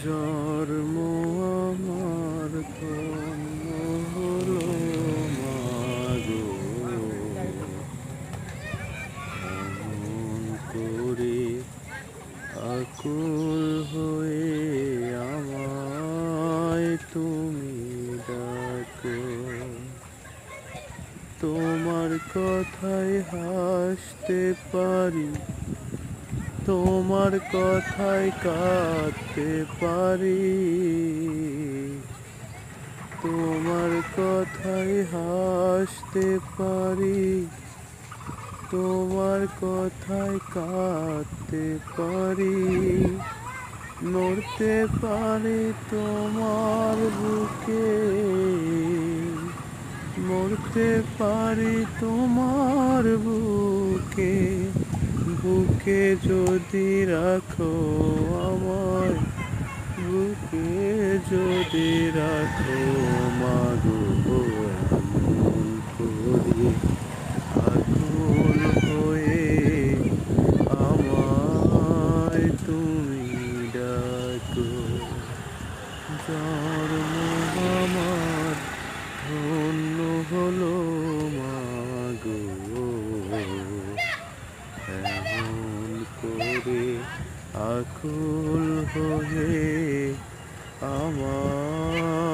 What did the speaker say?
জন্ম আমার ধন্য হলো মাগো, এমন করে আকুল হয়ে আমায় তুমি ডাকো। তোমার কথায় হাসতে পারি, তোমার কথায় কাঁদতে পারি, তোমার কথায় হাসতে পারি, তোমার কথায় কাঁদতে পারি, নড়তে পারি তোমার বুকে, মরতে পারি তোমার বুকে। বুকে যদি রাখো আমায়, বুকে যদি রাখো মাগো, এমন করে আকুল হয়ে আমায় তুমি ডাকো। জন্ম আমার ধন্য হলো মাগো, এমন করে আকুল হয়ে আমার